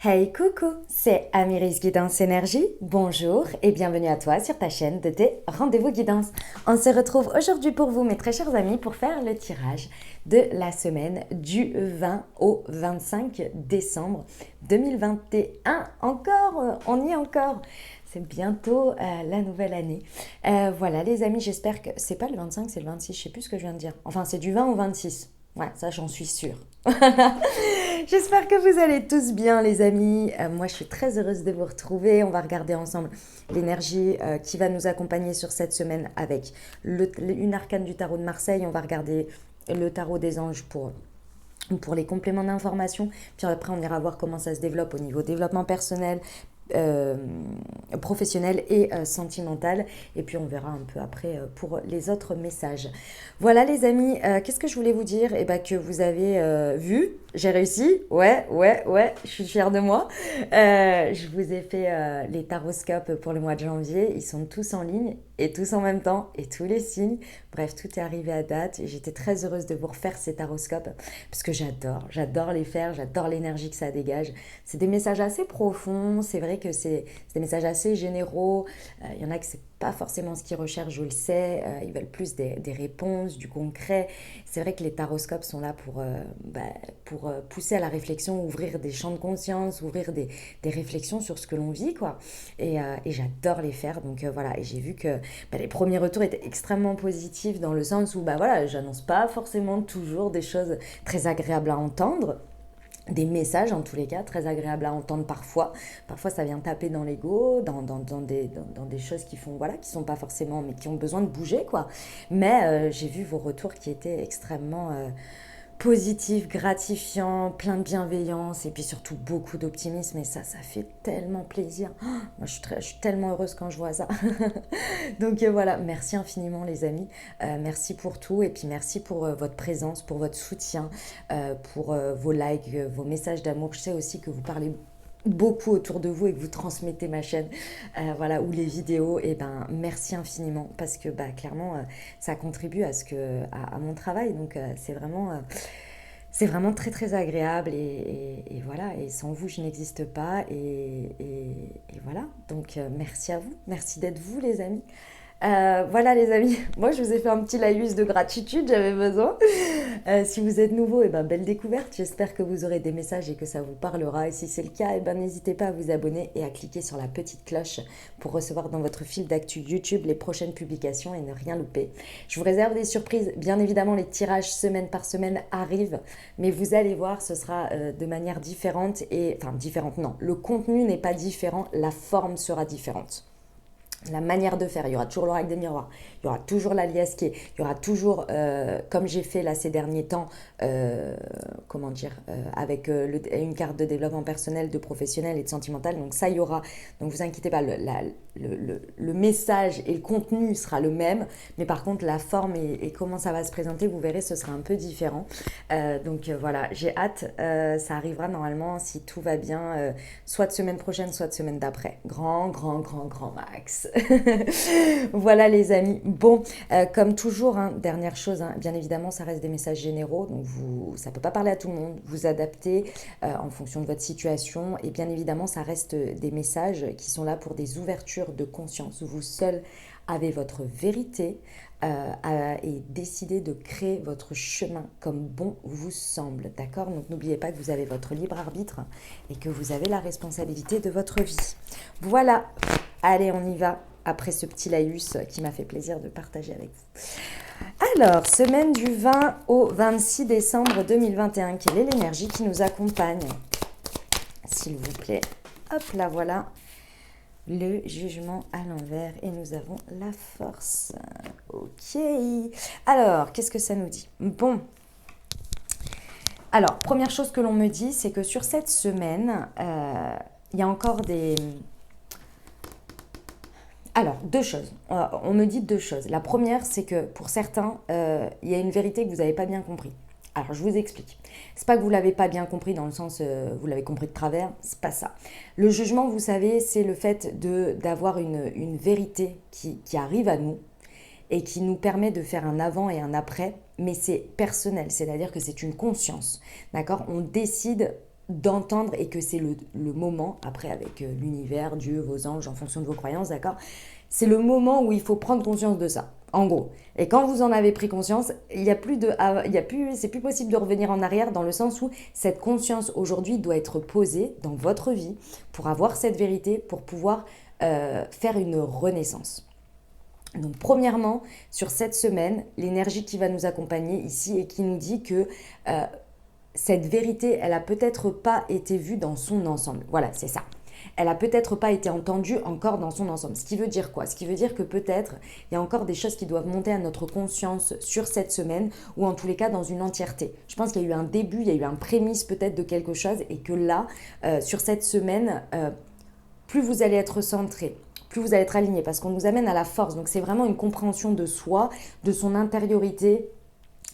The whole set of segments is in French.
Hey coucou, c'est Amiris Guidance Énergie. Bonjour et bienvenue à toi sur ta chaîne de tes rendez-vous guidance. On se retrouve aujourd'hui pour vous, mes très chers amis, pour faire le tirage de la semaine du 20 au 25 décembre 2021. Encore, on y est encore. C'est bientôt la nouvelle année. Voilà les amis, j'espère que c'est pas le 25, c'est le 26, je sais plus ce que je viens de dire. Enfin, c'est du 20 au 26. Ouais, ça j'en suis sûre. J'espère que vous allez tous bien les amis. Moi je suis très heureuse de vous retrouver. On va regarder ensemble l'énergie qui va nous accompagner sur cette semaine avec une arcane du tarot de Marseille. On va regarder le tarot des anges pour les compléments d'information. Puis après on ira voir comment ça se développe au niveau développement personnel, euh, professionnel et sentimental, et puis on verra un peu après pour les autres messages. Voilà les amis, qu'est-ce que je voulais vous dire? Eh ben, que vous avez vu, j'ai réussi, ouais, je suis fière de moi. Je vous ai fait les taroscopes pour le mois de janvier, ils sont tous en ligne et tous en même temps et tous les signes. Bref, tout est arrivé à date et j'étais très heureuse de vous refaire ces taroscopes parce que j'adore les faire, j'adore l'énergie que ça dégage. C'est des messages assez profonds, c'est vrai que c'est des messages assez généraux. Il y en a que c'est pas forcément ce qu'ils recherchent, je le sais. Ils veulent plus des réponses, du concret. C'est vrai que les taroscopes sont là pour pousser à la réflexion, ouvrir des champs de conscience, ouvrir des réflexions sur ce que l'on vit, quoi. Et j'adore les faire. Donc voilà, et j'ai vu que les premiers retours étaient extrêmement positifs dans le sens où voilà, j'annonce pas forcément toujours des choses très agréables à entendre, des messages en tous les cas très agréables à entendre parfois. Parfois ça vient taper dans l'ego, dans des choses qui font voilà, qui sont pas forcément, mais qui ont besoin de bouger quoi. Mais j'ai vu vos retours qui étaient extrêmement positifs, gratifiants, plein de bienveillance et puis surtout beaucoup d'optimisme, et ça fait tellement plaisir. Oh, moi je suis tellement heureuse quand je vois ça. Donc voilà, merci infiniment les amis. Merci pour tout et puis merci pour votre présence, pour votre soutien, pour vos likes, vos messages d'amour. Je sais aussi que vous parlez beaucoup autour de vous et que vous transmettez ma chaîne, voilà, ou les vidéos. Et ben merci infiniment parce que clairement ça contribue à mon travail. Donc c'est vraiment très très agréable et voilà, et sans vous je n'existe pas, et voilà, donc merci à vous, merci d'être vous les amis. Voilà les amis, moi je vous ai fait un petit laïus de gratitude, j'avais besoin. Si vous êtes nouveau, et ben belle découverte, j'espère que vous aurez des messages et que ça vous parlera, et si c'est le cas, et ben n'hésitez pas à vous abonner et à cliquer sur la petite cloche pour recevoir dans votre fil d'actu YouTube les prochaines publications et ne rien louper. Je vous réserve des surprises, bien évidemment les tirages semaine par semaine arrivent, mais vous allez voir, ce sera de manière différente, enfin différente non, le contenu n'est pas différent, la forme sera différente. La manière de faire, il y aura toujours l'oracle des miroirs, il y aura toujours la liasquée, il y aura toujours, comme j'ai fait là ces derniers temps, comment dire, avec une carte de développement personnel, de professionnel et de sentimental, donc ça il y aura, donc vous inquiétez pas, le message et le contenu sera le même, mais par contre la forme et comment ça va se présenter, vous verrez, ce sera un peu différent. Donc voilà, j'ai hâte, ça arrivera normalement si tout va bien, soit de semaine prochaine, soit de semaine d'après. Grand max. Voilà les amis. Bon, comme toujours, hein, dernière chose, hein, bien évidemment, ça reste des messages généraux, donc ça ne peut pas parler à tout le monde. Vous adaptez en fonction de votre situation, et bien évidemment, ça reste des messages qui sont là pour des ouvertures de conscience. Vous seul avez votre vérité et décidez de créer votre chemin comme bon vous semble, d'accord? Donc n'oubliez pas que vous avez votre libre arbitre et que vous avez la responsabilité de votre vie. Voilà, allez on y va après ce petit laïus qui m'a fait plaisir de partager avec vous. Alors, semaine du 20 au 26 décembre 2021, quelle est l'énergie qui nous accompagne? S'il vous plaît, hop là voilà. Le jugement à l'envers et nous avons la force. Ok. Alors, qu'est-ce que ça nous dit? Bon. Alors, première chose que l'on me dit, c'est que sur cette semaine, il y a encore des... Alors, deux choses. On me dit deux choses. La première, c'est que pour certains, il y a une vérité que vous n'avez pas bien compris. Alors, je vous explique. C'est pas que vous l'avez pas bien compris dans le sens vous l'avez compris de travers, c'est pas ça. Le jugement, vous savez, c'est le fait d'avoir une vérité qui arrive à nous et qui nous permet de faire un avant et un après, mais c'est personnel, c'est-à-dire que c'est une conscience, d'accord? On décide d'entendre et que c'est le moment, après avec l'univers, Dieu, vos anges, en fonction de vos croyances, d'accord? C'est le moment où il faut prendre conscience de ça, en gros. Et quand vous en avez pris conscience, il y a plus de, c'est plus possible de revenir en arrière dans le sens où cette conscience aujourd'hui doit être posée dans votre vie pour avoir cette vérité, pour pouvoir faire une renaissance. Donc premièrement, sur cette semaine, l'énergie qui va nous accompagner ici et qui nous dit que cette vérité, elle a peut-être pas été vue dans son ensemble. Voilà, c'est ça. Elle a peut-être pas été entendue encore dans son ensemble. Ce qui veut dire quoi? Ce qui veut dire que peut-être il y a encore des choses qui doivent monter à notre conscience sur cette semaine ou en tous les cas dans une entièreté. Je pense qu'il y a eu un début, il y a eu un prémisse peut-être de quelque chose et que là, sur cette semaine, plus vous allez être centré, plus vous allez être aligné parce qu'on nous amène à la force. Donc c'est vraiment une compréhension de soi, de son intériorité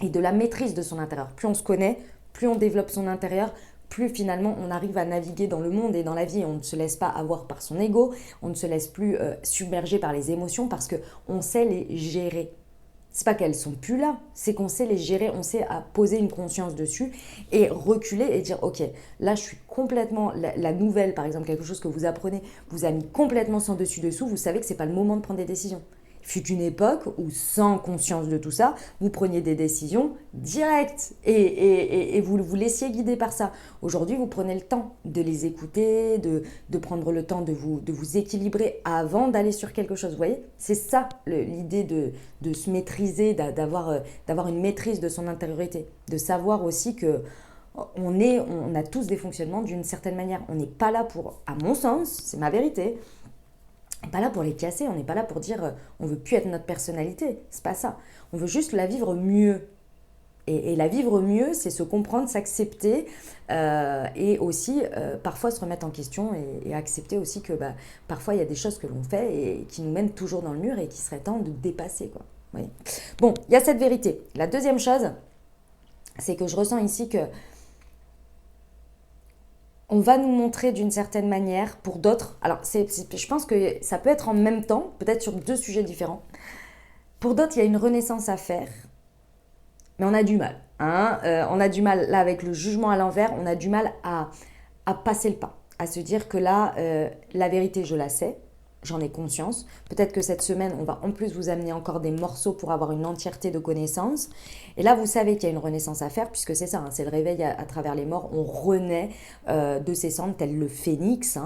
et de la maîtrise de son intérieur. Plus on se connaît, plus on développe son intérieur, plus finalement on arrive à naviguer dans le monde et dans la vie. On ne se laisse pas avoir par son ego, on ne se laisse plus submerger par les émotions parce qu'on sait les gérer. C'est pas qu'elles sont plus là, c'est qu'on sait les gérer, on sait à poser une conscience dessus et reculer et dire ok, là je suis complètement, la nouvelle par exemple, quelque chose que vous apprenez, vous a mis complètement sans dessus dessous, vous savez que c'est pas le moment de prendre des décisions. Il fut une époque où, sans conscience de tout ça, vous preniez des décisions directes et vous vous laissiez guider par ça. Aujourd'hui, vous prenez le temps de les écouter, de prendre le temps de vous équilibrer avant d'aller sur quelque chose. Vous voyez, c'est ça l'idée de se maîtriser, d'avoir une maîtrise de son intériorité, de savoir aussi que on a tous des fonctionnements d'une certaine manière. On n'est pas là pour, à mon sens, c'est ma vérité, on n'est pas là pour les casser, on n'est pas là pour dire on veut plus être notre personnalité, c'est pas ça. On veut juste la vivre mieux. Et la vivre mieux, c'est se comprendre, s'accepter et aussi parfois se remettre en question et accepter aussi que parfois il y a des choses que l'on fait et qui nous mènent toujours dans le mur et qui serait temps de dépasser, quoi. Oui. Bon, il y a cette vérité. La deuxième chose, c'est que je ressens ici que on va nous montrer d'une certaine manière, pour d'autres, alors je pense que ça peut être en même temps, peut-être sur deux sujets différents. Pour d'autres, il y a une renaissance à faire, mais on a du mal. On a du mal, là, avec le jugement à l'envers, on a du mal à passer le pas, à se dire que là, la vérité, je la sais, j'en ai conscience. Peut-être que cette semaine, on va en plus vous amener encore des morceaux pour avoir une entièreté de connaissances. Et là, vous savez qu'il y a une renaissance à faire, puisque c'est ça, c'est le réveil à travers les morts. On renaît de ses cendres, tel le phénix,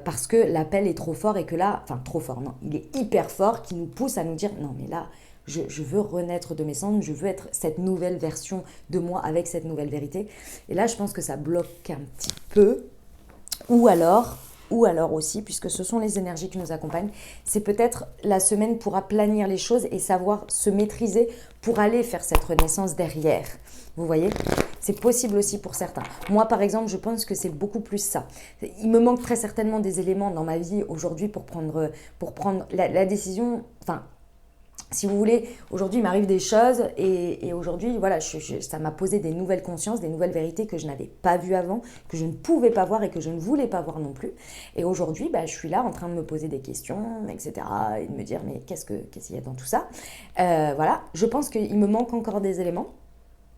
parce que l'appel est trop fort et que là, enfin trop fort, non, il est hyper fort, qui nous pousse à nous dire, non mais là, je veux renaître de mes cendres, je veux être cette nouvelle version de moi avec cette nouvelle vérité. Et là, je pense que ça bloque un petit peu, ou alors aussi, puisque ce sont les énergies qui nous accompagnent, c'est peut-être la semaine pour aplanir les choses et savoir se maîtriser pour aller faire cette renaissance derrière. Vous voyez, c'est possible aussi pour certains. Moi, par exemple, je pense que c'est beaucoup plus ça. Il me manque très certainement des éléments dans ma vie aujourd'hui pour prendre la décision, enfin, si vous voulez, aujourd'hui il m'arrive des choses et aujourd'hui voilà, ça m'a posé des nouvelles consciences, des nouvelles vérités que je n'avais pas vues avant, que je ne pouvais pas voir et que je ne voulais pas voir non plus. Et aujourd'hui, je suis là en train de me poser des questions, etc. et de me dire mais qu'est-ce qu'il y a dans tout ça. Voilà, je pense qu'il me manque encore des éléments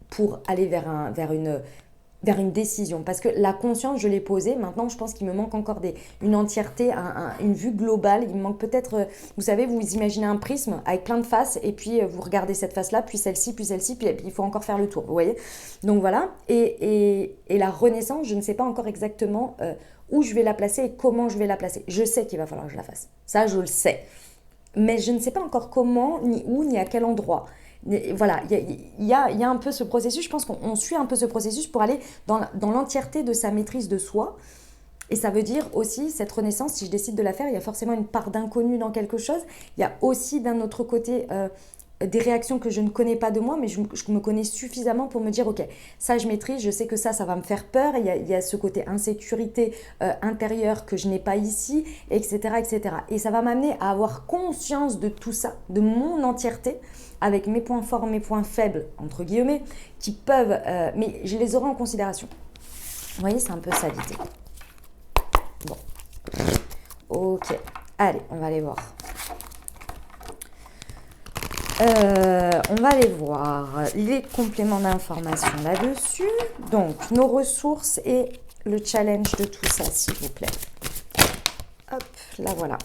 pour aller vers une décision. Parce que la conscience, je l'ai posée. Maintenant, je pense qu'il me manque encore une entièreté, une vue globale. Il me manque peut-être, vous savez, vous imaginez un prisme avec plein de faces et puis vous regardez cette face-là, puis celle-ci, puis il faut encore faire le tour, vous voyez. Donc voilà. Et la renaissance, je ne sais pas encore exactement où je vais la placer et comment je vais la placer. Je sais qu'il va falloir que je la fasse. Ça, je le sais. Mais je ne sais pas encore comment, ni où, ni à quel endroit. Voilà, il y a un peu ce processus, je pense qu'on suit un peu ce processus pour aller dans l'entièreté de sa maîtrise de soi. Et ça veut dire aussi, cette renaissance, si je décide de la faire, il y a forcément une part d'inconnu dans quelque chose. Il y a aussi d'un autre côté des réactions que je ne connais pas de moi, mais je me connais suffisamment pour me dire, ok, ça je maîtrise, je sais que ça va me faire peur, il y a ce côté insécurité intérieure que je n'ai pas ici, etc., etc. Et ça va m'amener à avoir conscience de tout ça, de mon entièreté, avec mes points forts, mes points faibles, entre guillemets, qui peuvent, mais je les aurai en considération. Vous voyez, c'est un peu ça l'idée. Bon, ok, allez, on va aller voir. On va aller voir les compléments d'information là-dessus. Donc, nos ressources et le challenge de tout ça, s'il vous plaît. Hop, là voilà.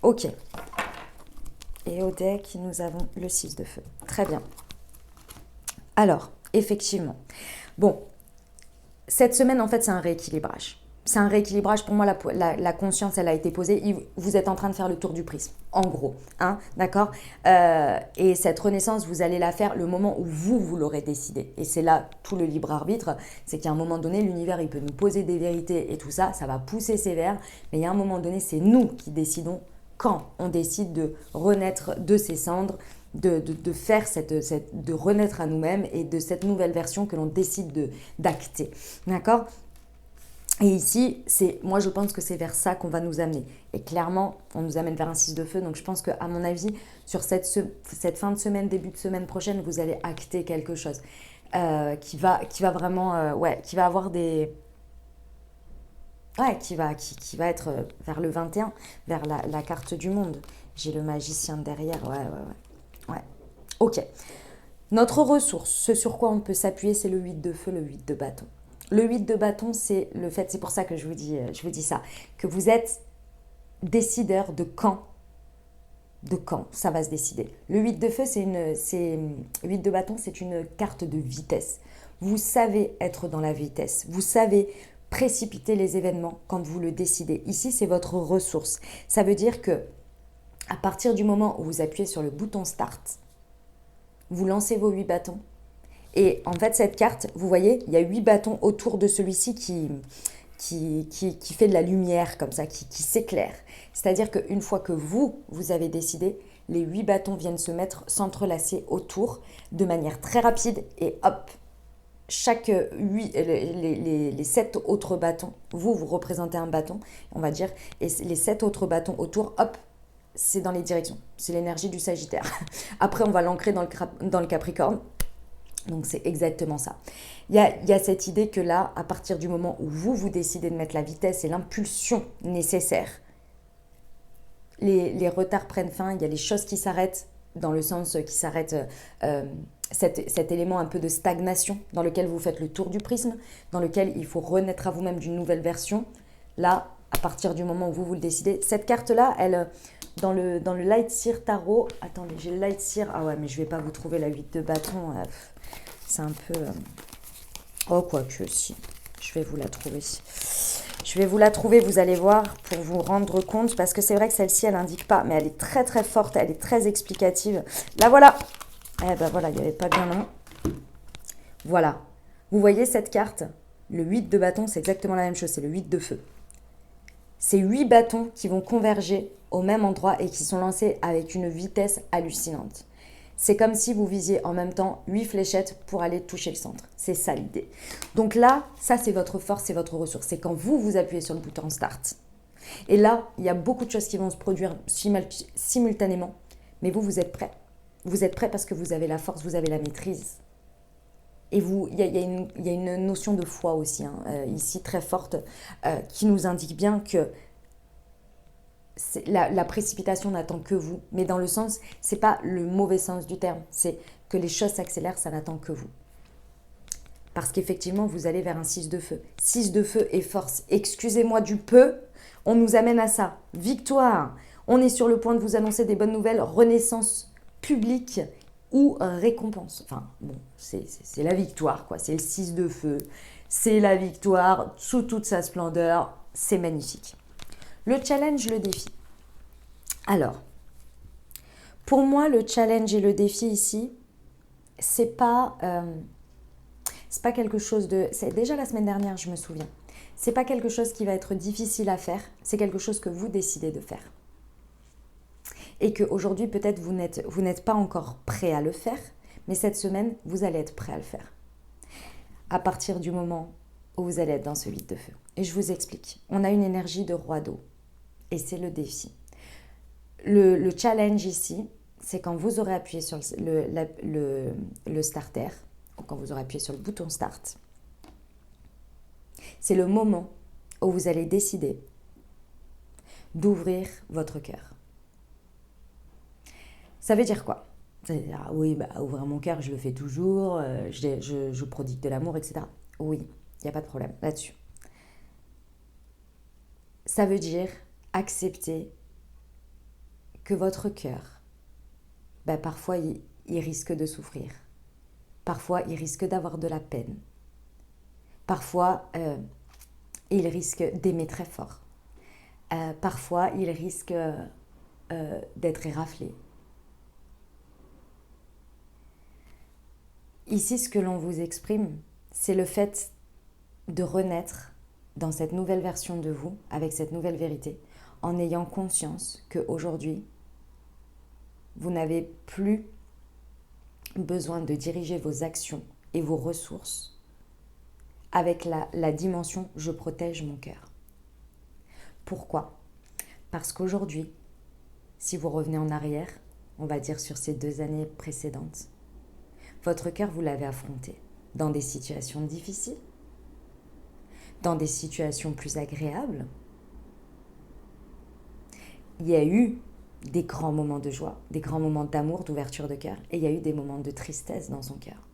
Ok. Et au deck, nous avons le 6 de feu. Très bien. Alors, effectivement. Bon, cette semaine, en fait, c'est un rééquilibrage. C'est un rééquilibrage. Pour moi, la conscience, elle a été posée. Vous êtes en train de faire le tour du prisme, en gros. Hein, d'accord. Et cette renaissance, vous allez la faire le moment où vous l'aurez décidé. Et c'est là tout le libre arbitre. C'est qu'à un moment donné, l'univers, il peut nous poser des vérités et tout ça. Ça va pousser sévère. Mais il y a un moment donné, c'est nous qui décidons quand on décide de renaître de ses cendres, de faire de renaître à nous-mêmes et de cette nouvelle version que l'on décide d'acter. D'accord ? Et ici, moi je pense que c'est vers ça qu'on va nous amener. Et clairement, on nous amène vers un 6 de feu. Donc je pense qu'à mon avis, sur cette fin de semaine, début de semaine prochaine, vous allez acter quelque chose qui va vraiment, qui va avoir des... Ouais, qui va être vers le 21, vers la carte du monde. J'ai le magicien derrière, ouais. Ok. Notre ressource, ce sur quoi on peut s'appuyer, c'est le 8 de feu, le 8 de bâton. Le 8 de bâton, c'est le fait, c'est pour ça que je vous dis ça, que vous êtes décideur de quand ça va se décider. Le 8 de feu, 8 de bâton, c'est une carte de vitesse. Vous savez être dans la vitesse, vous savez précipiter les événements quand vous le décidez. Ici, c'est votre ressource. Ça veut dire que à partir du moment où vous appuyez sur le bouton Start, vous lancez vos 8 bâtons. Et en fait, cette carte, vous voyez, il y a 8 bâtons autour de celui-ci qui fait de la lumière comme ça, qui s'éclaire. C'est-à-dire qu'une fois que vous avez décidé, les 8 bâtons viennent s'entrelacer autour de manière très rapide et hop, les 7 autres bâtons, vous représentez un bâton, on va dire, et les 7 autres bâtons autour, hop, c'est dans les directions. C'est l'énergie du Sagittaire. Après, on va l'ancrer dans le Capricorne. Donc, c'est exactement ça. Il y a cette idée que là, à partir du moment où vous décidez de mettre la vitesse et l'impulsion nécessaire, les retards prennent fin, il y a les choses qui s'arrêtent, dans le sens qui s'arrêtent, cet élément un peu de stagnation dans lequel vous faites le tour du prisme, dans lequel il faut renaître à vous-même d'une nouvelle version. Là, à partir du moment où vous le décidez, cette carte-là, elle, dans le Light Seer Tarot, attendez, j'ai le Light Seer, ah ouais, mais je vais pas vous trouver la 8 de bâton, c'est un peu... Oh, quoique, si, je vais vous la trouver. Je vais vous la trouver, vous allez voir, pour vous rendre compte, parce que c'est vrai que celle-ci, elle n'indique pas, mais elle est très très forte, elle est très explicative. Là, voilà. Eh ben voilà, il n'y avait pas bien long. Voilà. Vous voyez cette carte? Le 8 de bâton, c'est exactement la même chose, c'est le 8 de feu. C'est 8 bâtons qui vont converger au même endroit et qui sont lancés avec une vitesse hallucinante. C'est comme si vous visiez en même temps 8 fléchettes pour aller toucher le centre. C'est ça l'idée. Donc là, ça c'est votre force, c'est votre ressource. C'est quand vous appuyez sur le bouton Start. Et là, il y a beaucoup de choses qui vont se produire simultanément. Mais vous êtes prêts. Vous êtes prêts parce que vous avez la force, vous avez la maîtrise. Et il y a une notion de foi aussi, ici très forte, qui nous indique bien que la précipitation n'attend que vous. Mais dans le sens, c'est pas le mauvais sens du terme, c'est que les choses s'accélèrent, ça n'attend que vous. Parce qu'effectivement, vous allez vers un 6 de feu. 6 de feu et force. Excusez-moi du peu, on nous amène à ça. Victoire. On est sur le point de vous annoncer des bonnes nouvelles, renaissance publique ou récompense. Enfin, bon, c'est la victoire, quoi. C'est le 6 de feu. C'est la victoire sous toute sa splendeur. C'est magnifique. Le challenge, le défi. Alors, pour moi, le challenge et le défi ici, c'est pas quelque chose de... C'est déjà la semaine dernière, je me souviens. C'est pas quelque chose qui va être difficile à faire. C'est quelque chose que vous décidez de faire. Et qu'aujourd'hui, peut-être, vous n'êtes pas encore prêt à le faire, mais cette semaine, vous allez être prêt à le faire. À partir du moment où vous allez être dans ce 8 de feu. Et je vous explique. On a une énergie de roi d'eau. Et c'est le défi. Le challenge ici, c'est quand vous aurez appuyé sur le starter, ou quand vous aurez appuyé sur le bouton start, c'est le moment où vous allez décider d'ouvrir votre cœur. Ça veut dire quoi? C'est-à-dire, ah oui, bah, ouvrir mon cœur, je le fais toujours, je prodigue de l'amour, etc. Oui, il n'y a pas de problème là-dessus. Ça veut dire accepter que votre cœur, bah, parfois, il risque de souffrir. Parfois, il risque d'avoir de la peine. Parfois, il risque d'aimer très fort. Parfois, il risque d'être éraflé. Ici, ce que l'on vous exprime, c'est le fait de renaître dans cette nouvelle version de vous, avec cette nouvelle vérité, en ayant conscience qu'aujourd'hui, vous n'avez plus besoin de diriger vos actions et vos ressources avec la dimension « je protège mon cœur ». Pourquoi ? Parce qu'aujourd'hui, si vous revenez en arrière, on va dire sur ces 2 années précédentes, votre cœur, vous l'avez affronté dans des situations difficiles, dans des situations plus agréables. Il y a eu des grands moments de joie, des grands moments d'amour, d'ouverture de cœur, et il y a eu des moments de tristesse dans son cœur.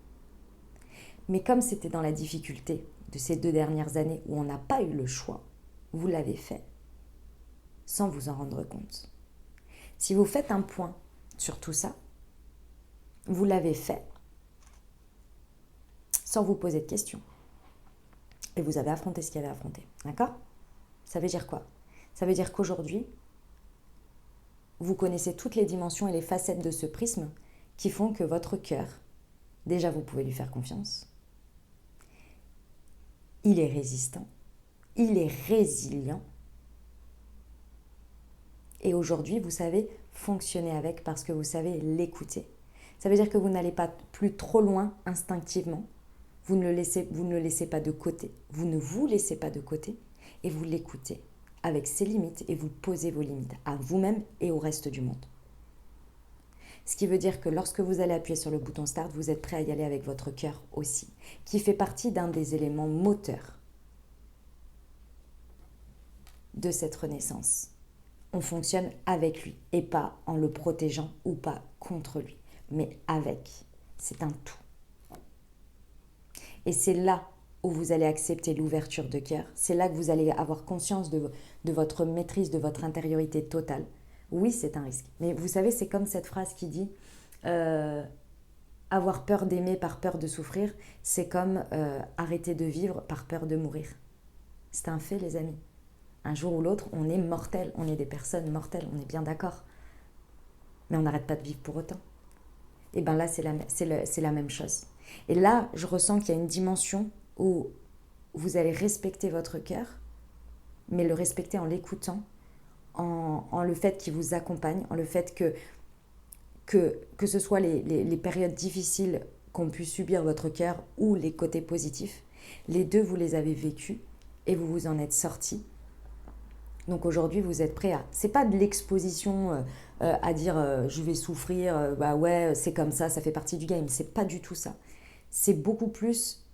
Mais comme c'était dans la difficulté de ces 2 dernières années où on n'a pas eu le choix, vous l'avez fait sans vous en rendre compte. Si vous faites un point sur tout ça, vous l'avez fait sans vous poser de questions. Et vous avez affronté ce qu'il y avait à affronter. D'accord ? Ça veut dire quoi ? Ça veut dire qu'aujourd'hui, vous connaissez toutes les dimensions et les facettes de ce prisme qui font que votre cœur, déjà vous pouvez lui faire confiance. Il est résistant, il est résilient. Et aujourd'hui, vous savez fonctionner avec parce que vous savez l'écouter. Ça veut dire que vous n'allez pas plus trop loin instinctivement. Vous ne le laissez pas de côté. Vous ne vous laissez pas de côté et vous l'écoutez avec ses limites et vous posez vos limites à vous-même et au reste du monde. Ce qui veut dire que lorsque vous allez appuyer sur le bouton Start, vous êtes prêt à y aller avec votre cœur aussi, qui fait partie d'un des éléments moteurs de cette renaissance. On fonctionne avec lui et pas en le protégeant ou pas contre lui, mais avec. C'est un tout. Et c'est là où vous allez accepter l'ouverture de cœur. C'est là que vous allez avoir conscience de votre maîtrise, de votre intériorité totale. Oui, c'est un risque. Mais vous savez, c'est comme cette phrase qui dit avoir peur d'aimer par peur de souffrir, c'est comme arrêter de vivre par peur de mourir. C'est un fait, les amis. Un jour ou l'autre, on est mortel. On est des personnes mortelles, on est bien d'accord. Mais on n'arrête pas de vivre pour autant. Et bien là, c'est la même chose. Et là, je ressens qu'il y a une dimension où vous allez respecter votre cœur, mais le respecter en l'écoutant, en le fait qu'il vous accompagne, en le fait que ce soit les périodes difficiles qu'ont pu subir votre cœur ou les côtés positifs, les deux, vous les avez vécus et vous vous en êtes sortis. Donc aujourd'hui, vous êtes prêt à... C'est pas de l'exposition à dire je vais souffrir, bah ouais, c'est comme ça fait partie du game. C'est pas du tout ça. C'est beaucoup plus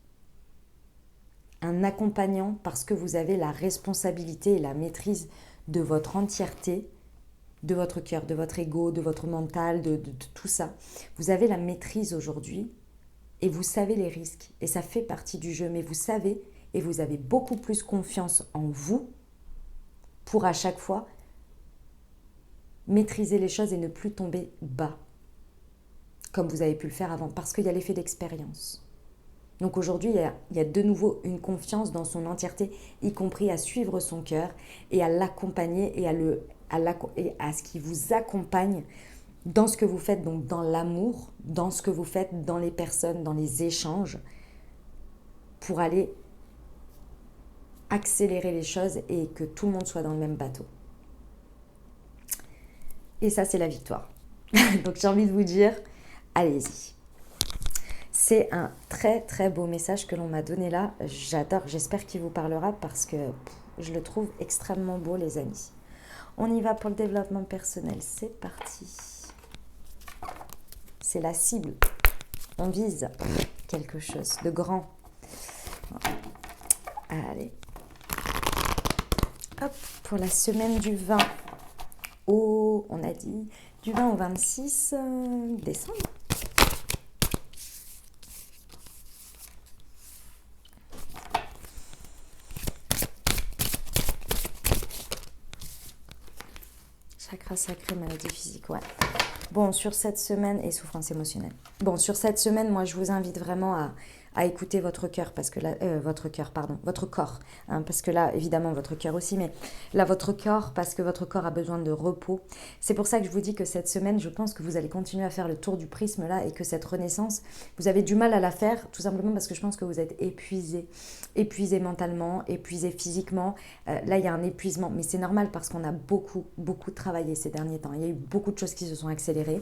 un accompagnant parce que vous avez la responsabilité et la maîtrise de votre entièreté, de votre cœur, de votre ego, de votre mental, de tout ça. Vous avez la maîtrise aujourd'hui et vous savez les risques. Et ça fait partie du jeu, mais vous savez et vous avez beaucoup plus confiance en vous pour à chaque fois maîtriser les choses et ne plus tomber bas, comme vous avez pu le faire avant, parce qu'il y a l'effet d'expérience. Donc aujourd'hui, il y a de nouveau une confiance dans son entièreté, y compris à suivre son cœur et à l'accompagner et à ce qui vous accompagne dans ce que vous faites, donc dans l'amour, dans ce que vous faites, dans les personnes, dans les échanges, pour aller accélérer les choses et que tout le monde soit dans le même bateau. Et ça, c'est la victoire. Donc j'ai envie de vous dire, allez-y. C'est un très très beau message que l'on m'a donné là. J'adore, j'espère qu'il vous parlera parce que je le trouve extrêmement beau, les amis. On y va pour le développement personnel, c'est parti. C'est la cible. On vise quelque chose de grand. Allez. Hop, pour la semaine du 20. Oh, on a dit Du 20 au 26 décembre. Chakra sacré, maladie physique, ouais. Bon, sur cette semaine, et souffrance émotionnelle. Bon, sur cette semaine, moi, je vous invite vraiment à écouter votre cœur, parce que là, votre cœur, pardon, votre corps, hein, parce que là, évidemment, votre cœur aussi, mais là, votre corps, parce que votre corps a besoin de repos. C'est pour ça que je vous dis que cette semaine, je pense que vous allez continuer à faire le tour du prisme là, et que cette renaissance, vous avez du mal à la faire, tout simplement parce que je pense que vous êtes épuisé mentalement, épuisé physiquement. Là, il y a un épuisement, mais c'est normal parce qu'on a beaucoup travaillé ces derniers temps. Il y a eu beaucoup de choses qui se sont accélérées.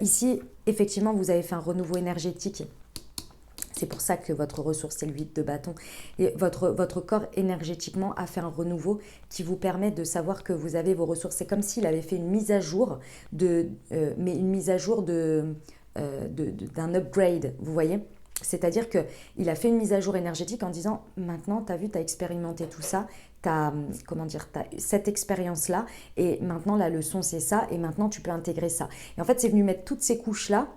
Ici, effectivement, vous avez fait un renouveau énergétique. C'est pour ça que votre ressource, c'est le 8 de bâton. Et votre corps, énergétiquement, a fait un renouveau qui vous permet de savoir que vous avez vos ressources. C'est comme s'il avait fait une mise à jour, mais une mise à jour d'un upgrade, vous voyez. C'est-à-dire qu'il a fait une mise à jour énergétique en disant, maintenant, tu as vu, tu as expérimenté tout ça, tu as cette expérience-là, et maintenant, la leçon, c'est ça, et maintenant, tu peux intégrer ça. Et en fait, c'est venu mettre toutes ces couches-là.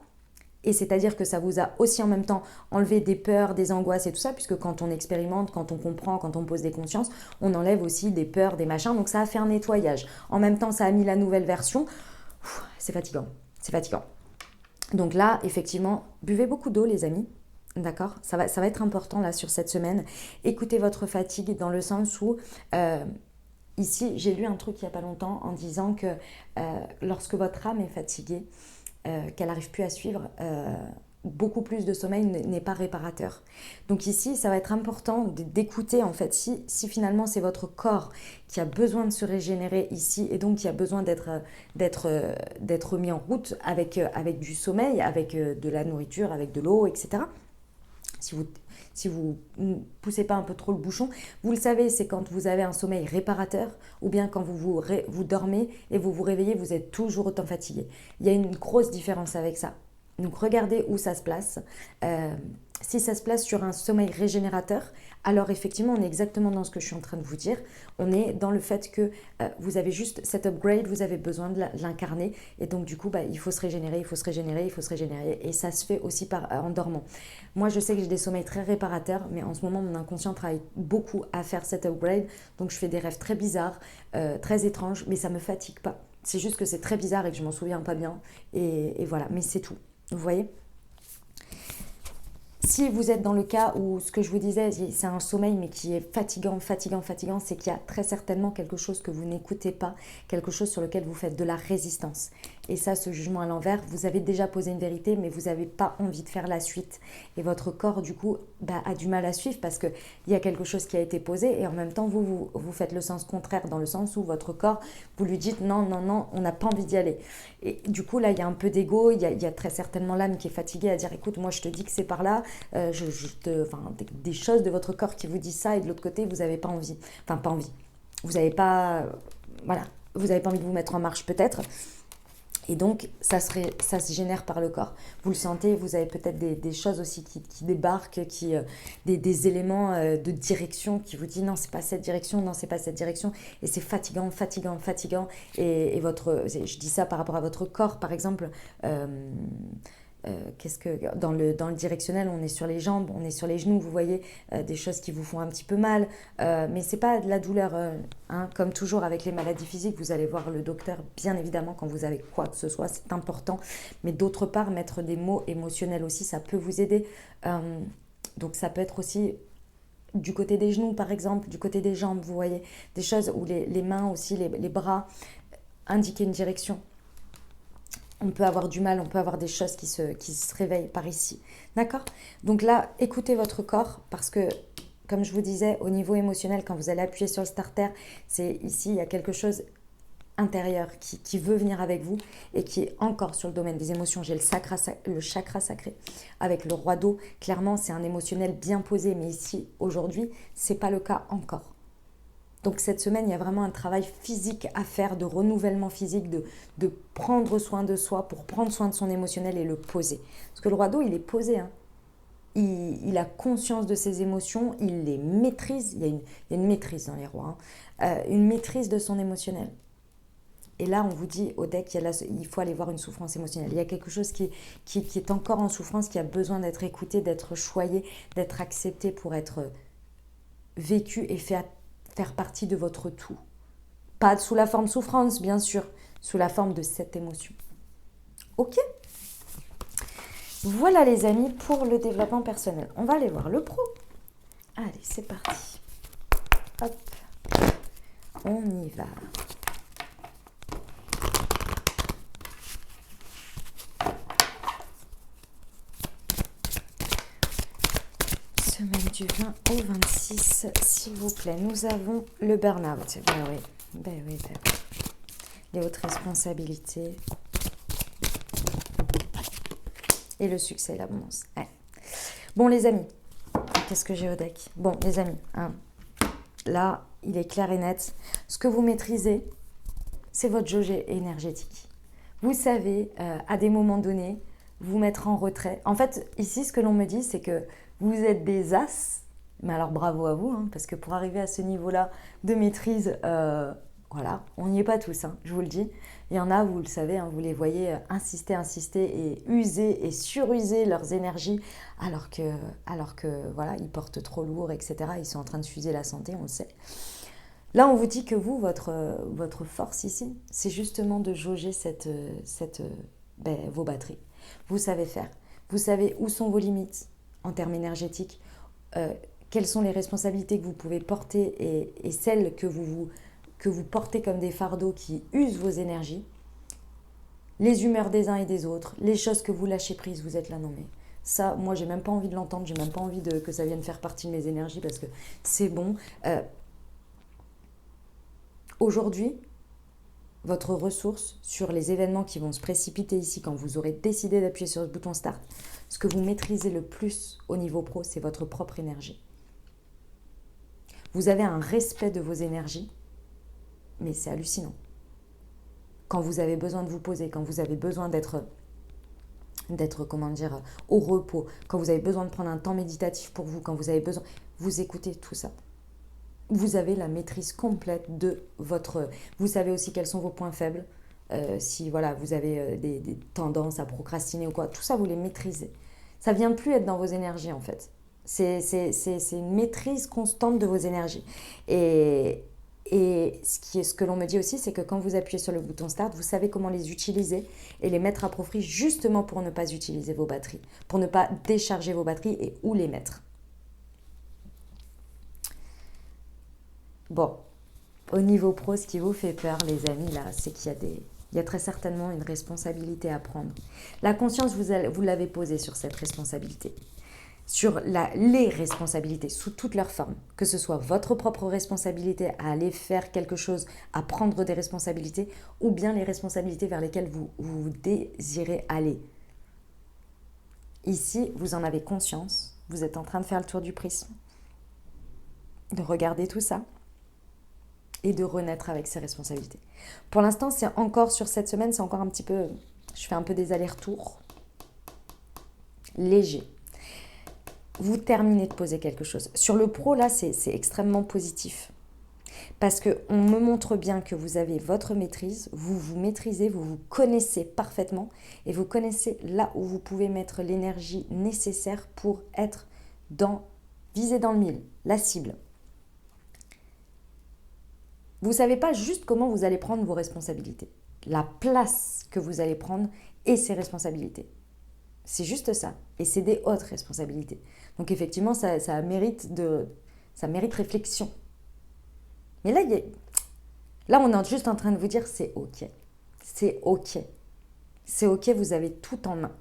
Et c'est-à-dire que ça vous a aussi en même temps enlevé des peurs, des angoisses et tout ça, puisque quand on expérimente, quand on comprend, quand on pose des consciences, on enlève aussi des peurs, des machins. Donc ça a fait un nettoyage. En même temps, ça a mis la nouvelle version. C'est fatigant, c'est fatigant. Donc là, effectivement, buvez beaucoup d'eau, les amis. D'accord, ça va être important là sur cette semaine. Écoutez votre fatigue dans le sens où... ici, j'ai lu un truc il n'y a pas longtemps en disant que lorsque votre âme est fatiguée, qu'elle n'arrive plus à suivre, beaucoup plus de sommeil n'est pas réparateur. Donc ici, ça va être important d'écouter en fait si finalement c'est votre corps qui a besoin de se régénérer ici et donc qui a besoin d'être mis en route avec du sommeil, avec de la nourriture, avec de l'eau, etc. Si vous ne poussez pas un peu trop le bouchon, vous le savez, c'est quand vous avez un sommeil réparateur ou bien quand vous dormez et vous vous réveillez, vous êtes toujours autant fatigué. Il y a une grosse différence avec ça. Donc regardez où ça se place. Si ça se place sur un sommeil régénérateur, alors effectivement, on est exactement dans ce que je suis en train de vous dire. On est dans le fait que vous avez juste cet upgrade, vous avez besoin de l'incarner. Et donc du coup, il faut se régénérer, il faut se régénérer, il faut se régénérer. Et ça se fait aussi en dormant. Moi, je sais que j'ai des sommeils très réparateurs, mais en ce moment, mon inconscient travaille beaucoup à faire cet upgrade. Donc je fais des rêves très bizarres, très étranges, mais ça ne me fatigue pas. C'est juste que c'est très bizarre et que je m'en souviens pas bien. Et voilà, mais c'est tout. Vous voyez ? Si vous êtes dans le cas où ce que je vous disais, c'est un sommeil mais qui est fatigant, c'est qu'il y a très certainement quelque chose que vous n'écoutez pas, quelque chose sur lequel vous faites de la résistance. Et ça, ce jugement à l'envers, vous avez déjà posé une vérité, mais vous n'avez pas envie de faire la suite. Et votre corps, du coup, a du mal à suivre parce qu'il y a quelque chose qui a été posé et en même temps, vous faites le sens contraire dans le sens où votre corps, vous lui dites non, on n'a pas envie d'y aller. Et du coup, là, il y a un peu d'ego, il y a très certainement l'âme qui est fatiguée à dire écoute, moi, je te dis que c'est par là, des choses de votre corps qui vous disent ça et de l'autre côté, vous n'avez pas envie. Enfin, pas envie. Vous n'avez pas... voilà. Vous n'avez pas envie de vous mettre en marche peut-être. Et donc, ça se génère par le corps. Vous le sentez, vous avez peut-être des choses aussi qui débarquent, des éléments de direction qui vous disent non, c'est pas cette direction, non, c'est pas cette direction. Et c'est fatigant. Et je dis ça par rapport à votre corps, par exemple. Dans le directionnel, on est sur les jambes, on est sur les genoux, vous voyez, des choses qui vous font un petit peu mal, mais c'est pas de la douleur, hein, comme toujours avec les maladies physiques, vous allez voir le docteur, bien évidemment, quand vous avez quoi que ce soit, c'est important, mais d'autre part, mettre des mots émotionnels aussi, ça peut vous aider, donc ça peut être aussi du côté des genoux, par exemple, du côté des jambes, vous voyez, des choses où les mains aussi, les bras, indiquer une direction. On peut avoir du mal, on peut avoir des choses qui se réveillent par ici. D'accord ? Donc là, écoutez votre corps parce que, comme je vous disais, au niveau émotionnel, quand vous allez appuyer sur le starter, c'est ici, il y a quelque chose intérieur qui veut venir avec vous et qui est encore sur le domaine des émotions. J'ai le chakra sacré avec le roi d'eau. Clairement, c'est un émotionnel bien posé, mais ici, aujourd'hui, c'est pas le cas encore. Donc cette semaine, il y a vraiment un travail physique à faire, de renouvellement physique, de prendre soin de soi pour prendre soin de son émotionnel et le poser. Parce que le roi d'eau, il est posé. Hein. Il a conscience de ses émotions, il les maîtrise. Il y a une maîtrise dans les rois. Hein. Une maîtrise de son émotionnel. Et là, on vous dit au deck, il faut aller voir une souffrance émotionnelle. Il y a quelque chose qui est encore en souffrance, qui a besoin d'être écouté, d'être choyé, d'être accepté pour être vécu et faire partie de votre tout. Pas sous la forme souffrance, bien sûr, sous la forme de cette émotion. Ok ? Voilà les amis pour le développement personnel. On va aller voir le pro. Allez, c'est parti. Hop. On y va. Semaine du 20 au 26, s'il vous plaît. Nous avons le burn-out. Ben oui. Les hautes responsabilités. Et le succès et l'abondance. Ouais. Bon les amis, qu'est-ce que j'ai au deck? Bon les amis, là il est clair et net. Ce que vous maîtrisez, c'est votre jauge énergétique. Vous savez, à des moments donnés, vous mettre en retrait. En fait, ici, ce que l'on me dit, c'est que vous êtes des as. Mais alors, bravo à vous, parce que pour arriver à ce niveau-là de maîtrise, voilà, on n'y est pas tous, je vous le dis. Il y en a, vous le savez, vous les voyez insister et user et suruser leurs énergies alors que voilà, ils portent trop lourd, etc. Ils sont en train de fuser la santé, on le sait. Là, on vous dit que vous, votre force ici, c'est justement de jauger vos batteries. Vous savez faire. Vous savez où sont vos limites en termes énergétiques, quelles sont les responsabilités que vous pouvez porter et celles que vous portez comme des fardeaux qui usent vos énergies, les humeurs des uns et des autres, les choses que vous lâchez prise, vous êtes là, non mais ça, moi, j'ai même pas envie de l'entendre, j'ai même pas envie que ça vienne faire partie de mes énergies parce que c'est bon. Aujourd'hui, votre ressource sur les événements qui vont se précipiter ici quand vous aurez décidé d'appuyer sur le bouton Start, ce que vous maîtrisez le plus au niveau pro, c'est votre propre énergie. Vous avez un respect de vos énergies, mais c'est hallucinant. Quand vous avez besoin de vous poser, quand vous avez besoin d'être au repos, quand vous avez besoin de prendre un temps méditatif pour vous, quand vous avez besoin, vous écoutez tout ça. Vous avez la maîtrise complète de votre... Vous savez aussi quels sont vos points faibles. Si voilà, vous avez des tendances à procrastiner ou quoi, tout ça, vous les maîtrisez. Ça ne vient plus être dans vos énergies, en fait. C'est une maîtrise constante de vos énergies. Et ce que l'on me dit aussi, c'est que quand vous appuyez sur le bouton Start, vous savez comment les utiliser et les mettre à profit justement pour ne pas utiliser vos batteries, pour ne pas décharger vos batteries et où les mettre. Bon, au niveau pro, ce qui vous fait peur, les amis, là, c'est qu'il y a très certainement une responsabilité à prendre. La conscience, vous l'avez posée sur cette responsabilité, sur les responsabilités sous toutes leurs formes, que ce soit votre propre responsabilité à aller faire quelque chose, à prendre des responsabilités, ou bien les responsabilités vers lesquelles vous désirez aller. Ici, vous en avez conscience, vous êtes en train de faire le tour du prisme, de regarder tout ça, et de renaître avec ses responsabilités. Pour l'instant, c'est encore sur cette semaine, c'est encore un petit peu... Je fais un peu des allers-retours. Léger. Vous terminez de poser quelque chose. Sur le pro, là, c'est extrêmement positif. Parce qu'on me montre bien que vous avez votre maîtrise, vous vous maîtrisez, vous vous connaissez parfaitement et vous connaissez là où vous pouvez mettre l'énergie nécessaire pour viser dans le mille, la cible. Vous ne savez pas juste comment vous allez prendre vos responsabilités, la place que vous allez prendre et ses responsabilités. C'est juste ça. Et c'est des hautes responsabilités. Donc effectivement, ça mérite réflexion. Mais là, on est juste en train de vous dire c'est OK. C'est OK. C'est OK, vous avez tout en main.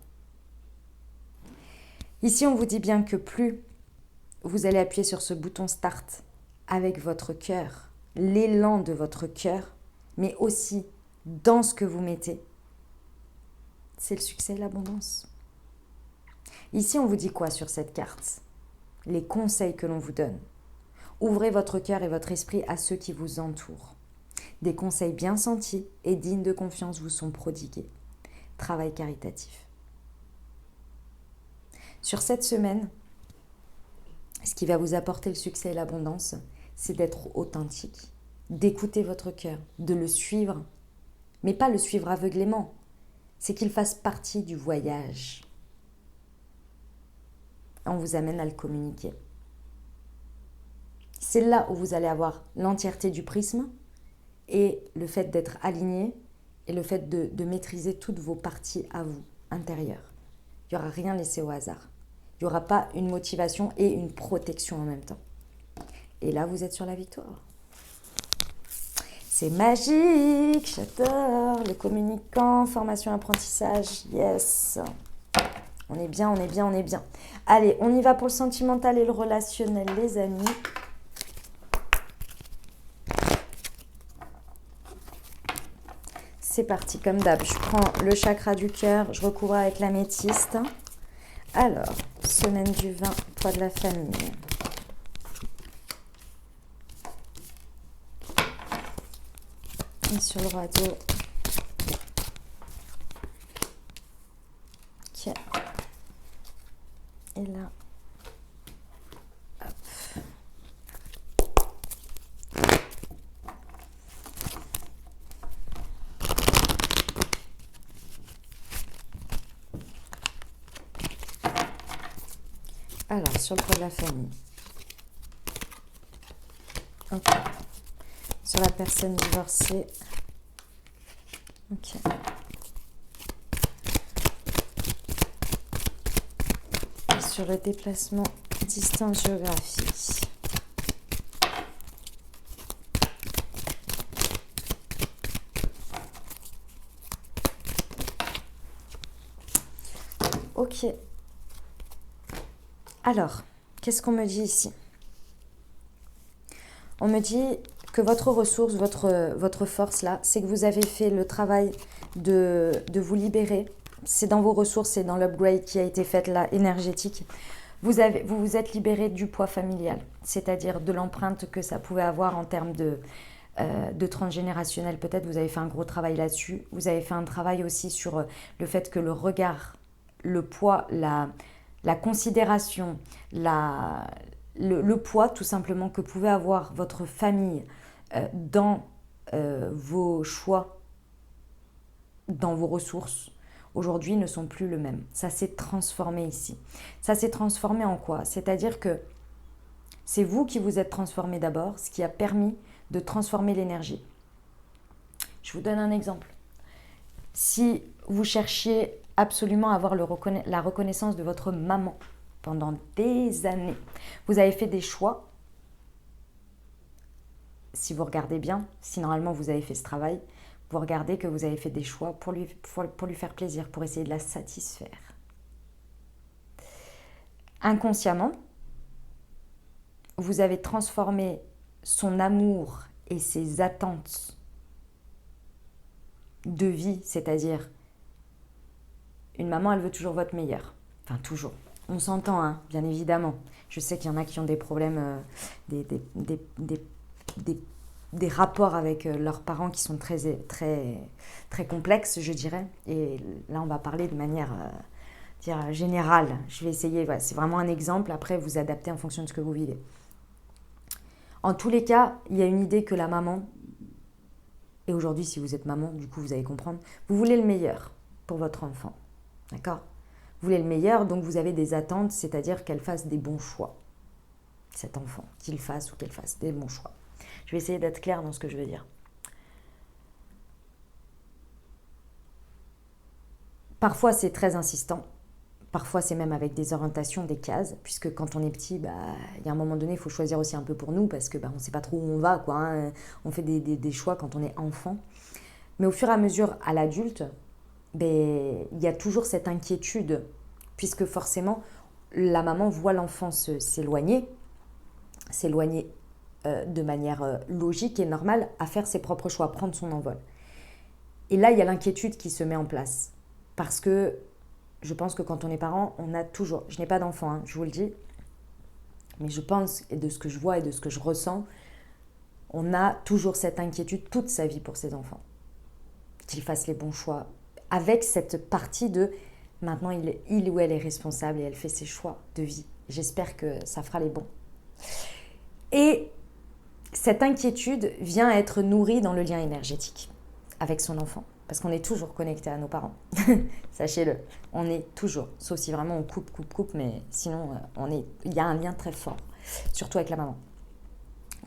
Ici, on vous dit bien que plus vous allez appuyer sur ce bouton Start avec votre cœur, l'élan de votre cœur, mais aussi dans ce que vous mettez, c'est le succès et l'abondance. Ici, on vous dit quoi sur cette carte? Les conseils que l'on vous donne. Ouvrez votre cœur et votre esprit à ceux qui vous entourent. Des conseils bien sentis et dignes de confiance vous sont prodigués. Travail caritatif. Sur cette semaine, ce qui va vous apporter le succès et l'abondance, c'est d'être authentique, d'écouter votre cœur, de le suivre mais pas le suivre aveuglément. C'est qu'il fasse partie du voyage. On vous amène à le communiquer. C'est là où vous allez avoir l'entièreté du prisme et le fait d'être aligné et le fait de maîtriser toutes vos parties à vous, intérieures. Il n'y aura rien laissé au hasard. Il n'y aura pas une motivation et une protection en même temps. Et là, vous êtes sur la victoire. C'est magique, j'adore. Le communicant, formation, apprentissage, yes. On est bien, on est bien, on est bien. Allez, on y va pour le sentimental et le relationnel, les amis. C'est parti, comme d'hab. Je prends le chakra du cœur, je recouvre avec l'améthyste. Alors, semaine du 20, poids de la famille. Et sur le radeau. Ok. Et là. Hop. Alors, sur le poids de la famille. Ok. Sur la personne divorcée. Ok. Et sur le déplacement distance géographie. Ok. Alors, qu'est-ce qu'on me dit ici? On me dit que votre ressource, votre force là, c'est que vous avez fait le travail de vous libérer. C'est dans vos ressources, c'est dans l'upgrade qui a été fait là, énergétique. Vous vous êtes libéré du poids familial, c'est-à-dire de l'empreinte que ça pouvait avoir en termes de transgénérationnel. Peut-être vous avez fait un gros travail là-dessus. Vous avez fait un travail aussi sur le fait que le regard, le poids, la considération, le poids tout simplement que pouvait avoir votre famille dans vos choix, dans vos ressources, aujourd'hui ne sont plus le même. Ça s'est transformé ici. Ça s'est transformé en quoi? C'est-à-dire que c'est vous qui vous êtes transformé d'abord, ce qui a permis de transformer l'énergie. Je vous donne un exemple. Si vous cherchiez absolument à avoir la reconnaissance de votre maman pendant des années, vous avez fait des choix. Si vous regardez bien, si normalement vous avez fait ce travail, vous regardez que vous avez fait des choix pour lui faire plaisir, pour essayer de la satisfaire. Inconsciemment, vous avez transformé son amour et ses attentes de vie, c'est-à-dire une maman, elle veut toujours votre meilleur. Enfin, toujours. On s'entend, hein, bien évidemment. Je sais qu'il y en a qui ont des problèmes, des rapports avec leurs parents qui sont très, très, très complexes, je dirais. Et là, on va parler de manière générale. Je vais essayer, voilà, c'est vraiment un exemple. Après, vous adaptez en fonction de ce que vous vivez. En tous les cas, il y a une idée que la maman, et aujourd'hui, si vous êtes maman, du coup, vous allez comprendre, vous voulez le meilleur pour votre enfant. D'accord? Vous voulez le meilleur, donc vous avez des attentes, c'est-à-dire qu'elle fasse des bons choix. Cet enfant, qu'il fasse ou qu'elle fasse des bons choix. Je vais essayer d'être claire dans ce que je veux dire. Parfois, c'est très insistant. Parfois, c'est même avec des orientations, des cases, puisque quand on est petit, il y a un moment donné, il faut choisir aussi un peu pour nous, parce que on ne sait pas trop où on va, quoi, hein. On fait des choix quand on est enfant. Mais au fur et à mesure, à l'adulte, il y a toujours cette inquiétude, puisque forcément, la maman voit l'enfant s'éloigner de manière logique et normale, à faire ses propres choix, prendre son envol. Et là, il y a l'inquiétude qui se met en place, parce que je pense que quand on est parent, on a toujours, je n'ai pas d'enfant, hein, je vous le dis, mais je pense, et de ce que je vois et de ce que je ressens, on a toujours cette inquiétude toute sa vie pour ses enfants. Qu'ils fassent les bons choix, avec cette partie de maintenant il ou elle est responsable et elle fait ses choix de vie. J'espère que ça fera les bons. Et cette inquiétude vient être nourrie dans le lien énergétique avec son enfant. Parce qu'on est toujours connecté à nos parents. Sachez-le. On est toujours. Sauf si vraiment on coupe. Mais sinon, il y a un lien très fort. Surtout avec la maman.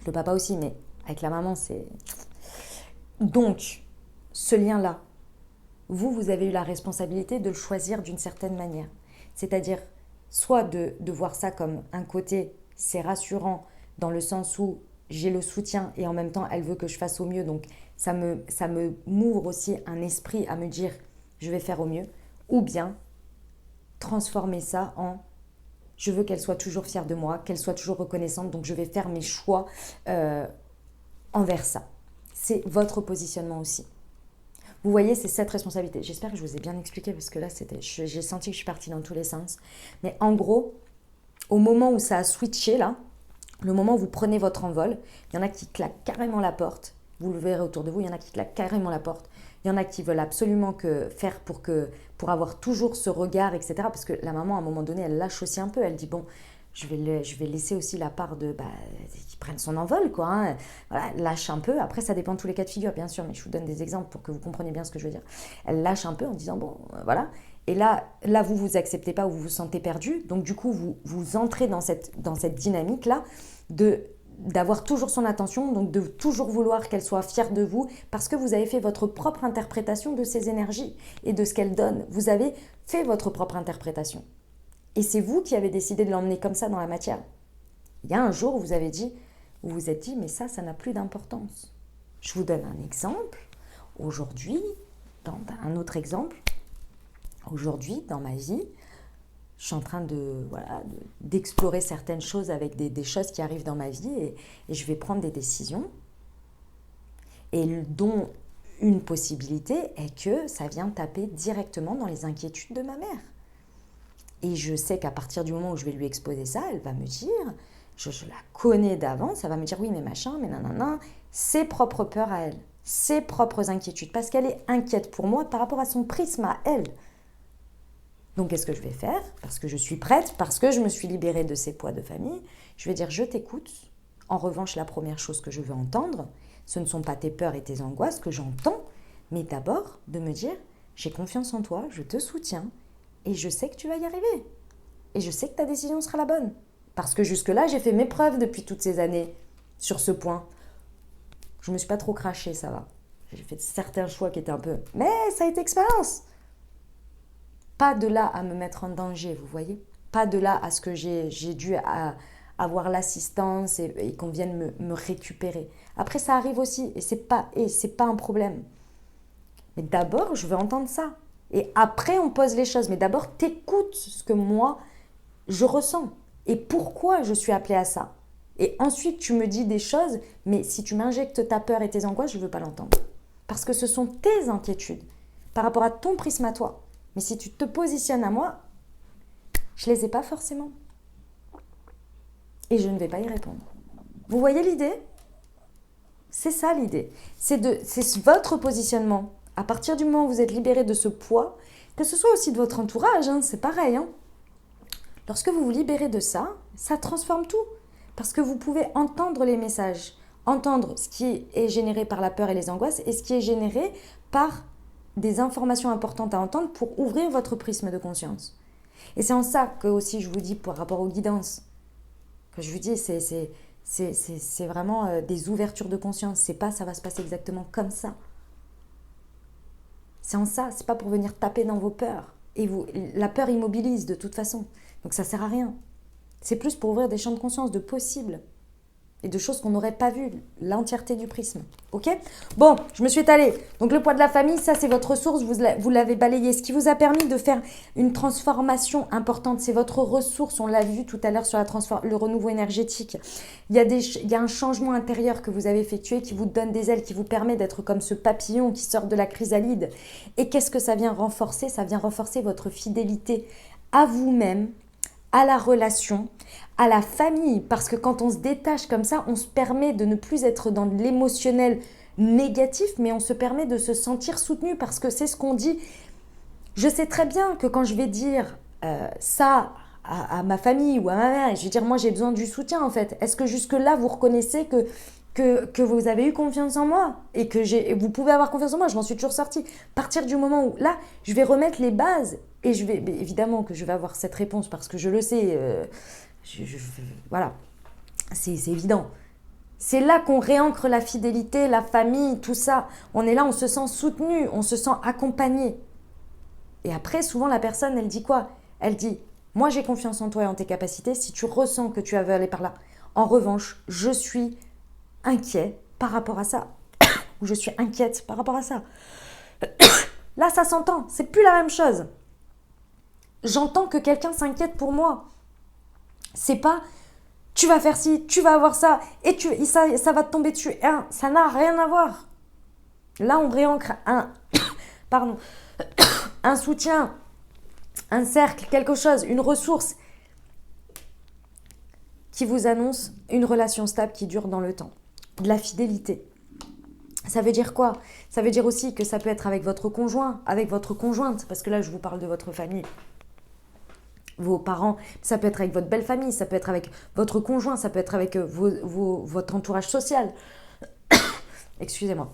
Le papa aussi, mais avec la maman, c'est... Donc, ce lien-là, vous avez eu la responsabilité de le choisir d'une certaine manière. C'est-à-dire, soit de voir ça comme un côté, c'est rassurant, dans le sens où j'ai le soutien et en même temps, elle veut que je fasse au mieux. Donc, ça me m'ouvre aussi un esprit à me dire, je vais faire au mieux. Ou bien, transformer ça en, je veux qu'elle soit toujours fière de moi, qu'elle soit toujours reconnaissante, donc je vais faire mes choix envers ça. C'est votre positionnement aussi. Vous voyez, c'est cette responsabilité. J'espère que je vous ai bien expliqué parce que là, j'ai senti que je suis partie dans tous les sens. Mais en gros, au moment où ça a switché, là, le moment où vous prenez votre envol, il y en a qui claquent carrément la porte. Vous le verrez autour de vous, il y en a qui claquent carrément la porte. Il y en a qui veulent absolument faire pour avoir toujours ce regard, etc. Parce que la maman, à un moment donné, elle lâche aussi un peu. Elle dit, bon, je vais laisser aussi la part de... qui prenne son envol, quoi. Hein. Voilà, elle lâche un peu. Après, ça dépend de tous les cas de figure, bien sûr. Mais je vous donne des exemples pour que vous compreniez bien ce que je veux dire. Elle lâche un peu en disant, bon, voilà. Et là, vous acceptez pas ou vous vous sentez perdu. Donc, du coup, vous entrez dans cette dynamique-là d'avoir toujours son attention, donc de toujours vouloir qu'elle soit fière de vous, parce que vous avez fait votre propre interprétation de ses énergies et de ce qu'elle donne. Vous avez fait votre propre interprétation. Et c'est vous qui avez décidé de l'emmener comme ça dans la matière. Il y a un jour où vous vous êtes dit, mais ça n'a plus d'importance. Je vous donne un exemple. Aujourd'hui, un autre exemple. Aujourd'hui, dans ma vie, je suis en train d'explorer certaines choses avec des choses qui arrivent dans ma vie et je vais prendre des décisions. Et dont une possibilité est que ça vient taper directement dans les inquiétudes de ma mère. Et je sais qu'à partir du moment où je vais lui exposer ça, elle va me dire, je la connais d'avance, elle va me dire oui mais machin, mais nanana, ses propres peurs à elle, ses propres inquiétudes, parce qu'elle est inquiète pour moi par rapport à son prisme à elle. Donc qu'est-ce que je vais faire? Parce que je suis prête, parce que je me suis libérée de ces poids de famille, je vais dire je t'écoute. En revanche, la première chose que je veux entendre, ce ne sont pas tes peurs et tes angoisses que j'entends, mais d'abord de me dire j'ai confiance en toi, je te soutiens, et je sais que tu vas y arriver. Et je sais que ta décision sera la bonne. Parce que jusque-là, j'ai fait mes preuves depuis toutes ces années sur ce point. Je ne me suis pas trop crachée, ça va. J'ai fait certains choix qui étaient un peu... Mais ça a été expérience. Pas de là à me mettre en danger, vous voyez. Pas de là à ce que j'ai dû avoir l'assistance et qu'on vienne me récupérer. Après, ça arrive aussi et c'est pas un problème. Mais d'abord, je veux entendre ça. Et après, on pose les choses. Mais d'abord, t'écoutes ce que moi, je ressens. Et pourquoi je suis appelée à ça. Et ensuite, tu me dis des choses, mais si tu m'injectes ta peur et tes angoisses, je ne veux pas l'entendre. Parce que ce sont tes inquiétudes par rapport à ton prisme à toi. Mais si tu te positionnes à moi, je ne les ai pas forcément. Et je ne vais pas y répondre. Vous voyez l'idée? C'est ça l'idée. C'est votre positionnement. À partir du moment où vous êtes libéré de ce poids, que ce soit aussi de votre entourage, hein, c'est pareil. Hein. Lorsque vous vous libérez de ça, ça transforme tout. Parce que vous pouvez entendre les messages, entendre ce qui est généré par la peur et les angoisses et ce qui est généré par des informations importantes à entendre pour ouvrir votre prisme de conscience. Et c'est en ça que aussi je vous dis par rapport aux guidances, que je vous dis c'est vraiment des ouvertures de conscience. C'est pas ça va se passer exactement comme ça. C'est en ça, c'est pas pour venir taper dans vos peurs. Et la peur immobilise de toute façon. Donc ça sert à rien. C'est plus pour ouvrir des champs de conscience de possibles et de choses qu'on n'aurait pas vues, l'entièreté du prisme. Ok? Bon, je me suis étalée. Donc le poids de la famille, ça c'est votre ressource, vous l'avez balayé. Ce qui vous a permis de faire une transformation importante, c'est votre ressource. On l'a vu tout à l'heure sur le renouveau énergétique. Il y a un changement intérieur que vous avez effectué qui vous donne des ailes, qui vous permet d'être comme ce papillon qui sort de la chrysalide. Et qu'est-ce que ça vient renforcer? Ça vient renforcer votre fidélité à vous-même, à la relation, à la famille. Parce que quand on se détache comme ça, on se permet de ne plus être dans de l'émotionnel négatif, mais on se permet de se sentir soutenu parce que c'est ce qu'on dit. Je sais très bien que quand je vais dire ça à ma famille ou à ma mère. Je veux dire, moi, j'ai besoin du soutien, en fait. Est-ce que jusque-là, vous reconnaissez que vous avez eu confiance en moi et que vous pouvez avoir confiance en moi, je m'en suis toujours sortie. À partir du moment où, là, je vais remettre les bases et évidemment que je vais avoir cette réponse parce que je le sais, voilà, c'est évident. C'est là qu'on réancre la fidélité, la famille, tout ça. On est là, on se sent soutenu, on se sent accompagné. Et après, souvent, la personne, elle dit quoi? Elle dit, moi j'ai confiance en toi et en tes capacités si tu ressens que tu veux aller par là. En revanche, je suis inquiet par rapport à ça. Ou je suis inquiète par rapport à ça. Là, ça s'entend, c'est plus la même chose. J'entends que quelqu'un s'inquiète pour moi. C'est pas tu vas faire ci, tu vas avoir ça, et ça va te tomber dessus. Ça n'a rien à voir. Là, on réancre pardon, un soutien, un cercle, quelque chose, une ressource qui vous annonce une relation stable qui dure dans le temps. De la fidélité. Ça veut dire quoi? Ça veut dire aussi que ça peut être avec votre conjoint, avec votre conjointe, parce que là, je vous parle de votre famille. Vos parents, ça peut être avec votre belle famille, ça peut être avec votre conjoint, ça peut être avec votre entourage social. Excusez-moi.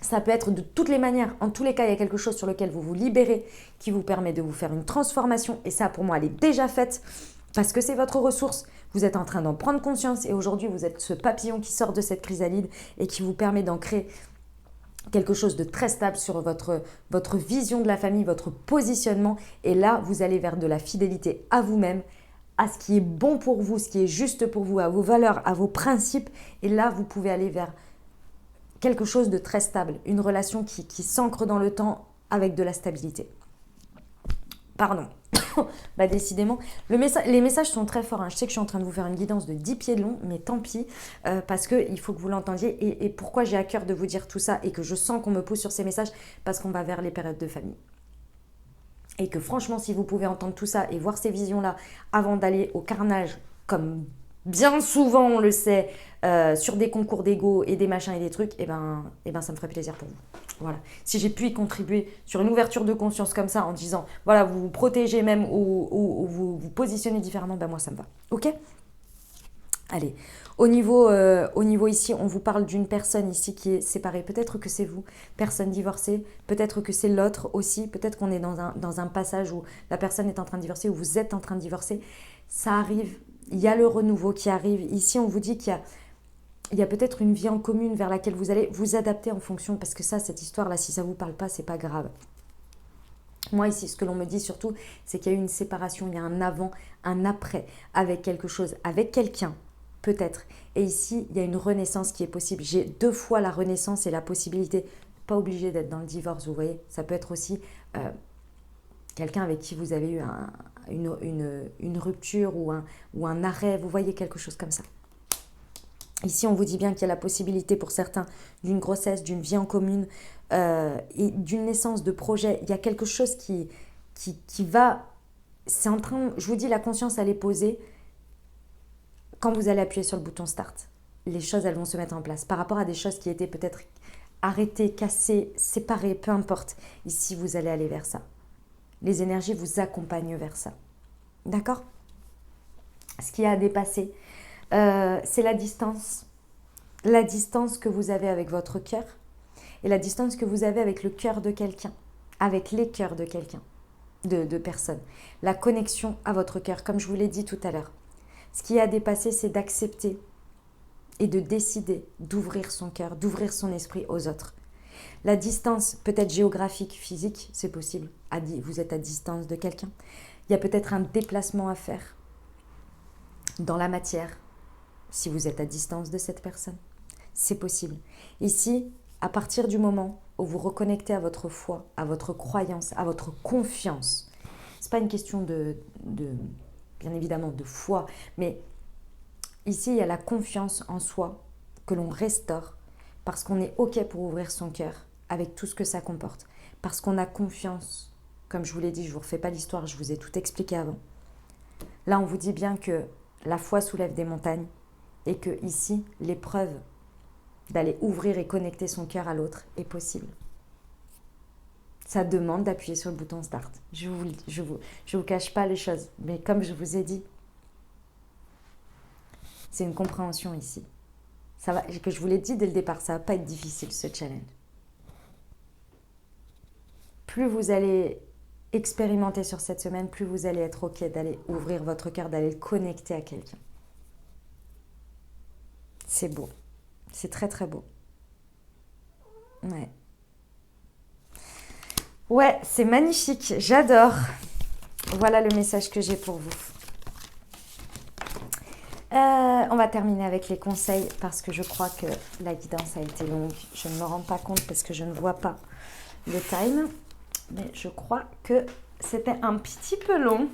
Ça peut être de toutes les manières. En tous les cas, il y a quelque chose sur lequel vous vous libérez qui vous permet de vous faire une transformation. Et ça, pour moi, elle est déjà faite parce que c'est votre ressource. Vous êtes en train d'en prendre conscience et aujourd'hui, vous êtes ce papillon qui sort de cette chrysalide et qui vous permet d'en créer quelque chose de très stable sur votre vision de la famille, votre positionnement. Et là, vous allez vers de la fidélité à vous-même, à ce qui est bon pour vous, ce qui est juste pour vous, à vos valeurs, à vos principes. Et là, vous pouvez aller vers quelque chose de très stable, une relation qui s'ancre dans le temps avec de la stabilité. Pardon. Bah décidément, les messages sont très forts. Hein. Je sais que je suis en train de vous faire une guidance de 10 pieds de long, mais tant pis, parce qu'il faut que vous l'entendiez. Et pourquoi j'ai à cœur de vous dire tout ça et que je sens qu'on me pousse sur ces messages? Parce qu'on va vers les périodes de famille. Et que franchement, si vous pouvez entendre tout ça et voir ces visions-là avant d'aller au carnage, comme bien souvent on le sait, sur des concours d'ego et des machins et des trucs, et ben ça me ferait plaisir pour vous. Voilà. Si j'ai pu y contribuer sur une ouverture de conscience comme ça en disant, voilà, vous vous protégez même ou vous vous positionnez différemment, ben moi ça me va. Ok ? Allez, au niveau ici, on vous parle d'une personne ici qui est séparée. Peut-être que c'est vous, personne divorcée. Peut-être que c'est l'autre aussi. Peut-être qu'on est dans un passage où la personne est en train de divorcer, où vous êtes en train de divorcer. Ça arrive. Il y a le renouveau qui arrive. Ici, on vous dit il y a peut-être une vie en commune vers laquelle vous allez vous adapter en fonction. Parce que ça, cette histoire-là, si ça ne vous parle pas, c'est pas grave. Moi, ici, ce que l'on me dit surtout, c'est qu'il y a eu une séparation. Il y a un avant, un après, avec quelque chose, avec quelqu'un. Peut-être. Et ici, il y a une renaissance qui est possible. J'ai 2 fois la renaissance et la possibilité. Pas obligé d'être dans le divorce, vous voyez. Ça peut être aussi quelqu'un avec qui vous avez eu une rupture ou un arrêt. Vous voyez, quelque chose comme ça. Ici, on vous dit bien qu'il y a la possibilité pour certains d'une grossesse, d'une vie en commune et d'une naissance de projet. Il y a quelque chose qui va... C'est en train... Je vous dis, la conscience, elle est posée. Quand vous allez appuyer sur le bouton Start, les choses, elles vont se mettre en place. Par rapport à des choses qui étaient peut-être arrêtées, cassées, séparées, peu importe. Ici, vous allez aller vers ça. Les énergies vous accompagnent vers ça. D'accord ? Ce qui a à dépasser, c'est la distance. La distance que vous avez avec votre cœur et la distance que vous avez avec le cœur de quelqu'un, avec les cœurs de quelqu'un, de personnes. La connexion à votre cœur, comme je vous l'ai dit tout à l'heure. Ce qui est à dépasser, c'est d'accepter et de décider d'ouvrir son cœur, d'ouvrir son esprit aux autres. La distance, peut-être géographique, physique, c'est possible. Vous êtes à distance de quelqu'un. Il y a peut-être un déplacement à faire dans la matière, si vous êtes à distance de cette personne. C'est possible. Ici, à partir du moment où vous reconnectez à votre foi, à votre croyance, à votre confiance, c'est pas une question bien évidemment de foi, mais ici il y a la confiance en soi que l'on restaure parce qu'on est ok pour ouvrir son cœur avec tout ce que ça comporte, parce qu'on a confiance, comme je vous l'ai dit, je ne vous refais pas l'histoire, je vous ai tout expliqué avant. Là on vous dit bien que la foi soulève des montagnes et que ici l'épreuve d'aller ouvrir et connecter son cœur à l'autre est possible. Ça demande d'appuyer sur le bouton Start. Je vous cache pas les choses. Mais comme je vous ai dit, c'est une compréhension ici. Ça va, que je vous l'ai dit dès le départ, ça va pas être difficile ce challenge. Plus vous allez expérimenter sur cette semaine, plus vous allez être OK d'aller ouvrir votre cœur, d'aller le connecter à quelqu'un. C'est beau. C'est très très beau. Ouais. Ouais, c'est magnifique. J'adore. Voilà le message que j'ai pour vous. On va terminer avec les conseils parce que je crois que la guidance a été longue. Je ne me rends pas compte parce que je ne vois pas le time. Mais je crois que c'était un petit peu long.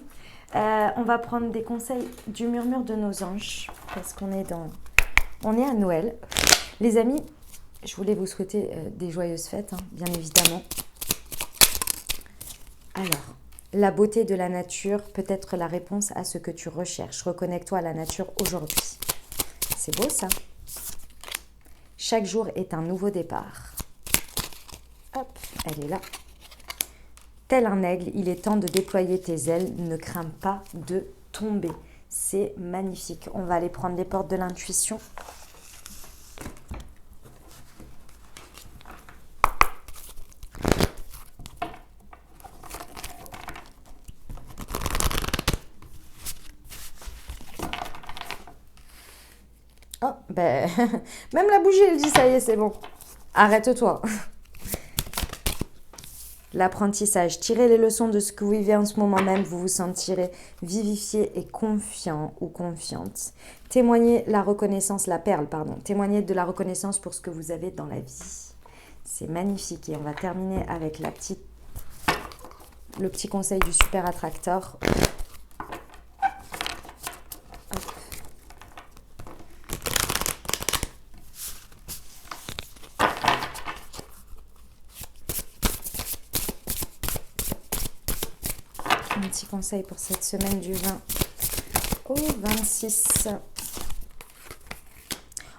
On va prendre des conseils du murmure de nos anges parce qu'on est à Noël. Les amis, je voulais vous souhaiter des joyeuses fêtes, hein, bien évidemment. Alors, la beauté de la nature peut être la réponse à ce que tu recherches. Reconnecte-toi à la nature aujourd'hui. C'est beau ça. Chaque jour est un nouveau départ. Hop, elle est là. Tel un aigle, il est temps de déployer tes ailes. Ne crains pas de tomber. C'est magnifique. On va aller prendre les portes de l'intuition. Oh, ben, même la bougie, elle dit ça y est, c'est bon. Arrête-toi. L'apprentissage. Tirez les leçons de ce que vous vivez en ce moment même. Vous vous sentirez vivifié et confiant ou confiante. Témoignez la reconnaissance, la perle, pardon. Témoignez de la reconnaissance pour ce que vous avez dans la vie. C'est magnifique. Et on va terminer avec le petit conseil du super attracteur. Un petit conseil pour cette semaine du 20 au 26.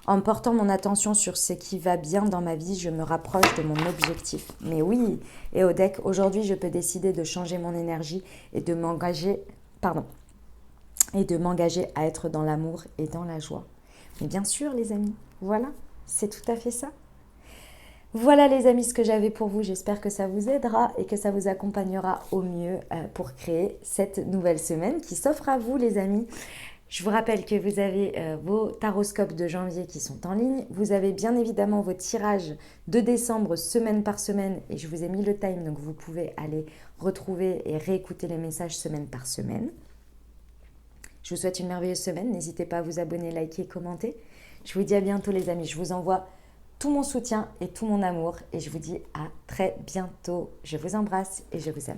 En portant mon attention sur ce qui va bien dans ma vie, je me rapproche de mon objectif. Mais oui, et au deck, aujourd'hui, je peux décider de changer mon énergie et de m'engager, à être dans l'amour et dans la joie. Mais bien sûr, les amis, voilà, c'est tout à fait ça. Voilà les amis ce que j'avais pour vous, j'espère que ça vous aidera et que ça vous accompagnera au mieux pour créer cette nouvelle semaine qui s'offre à vous les amis. Je vous rappelle que vous avez vos taroscopes de janvier qui sont en ligne. Vous avez bien évidemment vos tirages de décembre semaine par semaine et je vous ai mis le time donc vous pouvez aller retrouver et réécouter les messages semaine par semaine. Je vous souhaite une merveilleuse semaine, n'hésitez pas à vous abonner, liker et commenter. Je vous dis à bientôt les amis, je vous envoie tout mon soutien et tout mon amour et je vous dis à très bientôt. Je vous embrasse et je vous aime.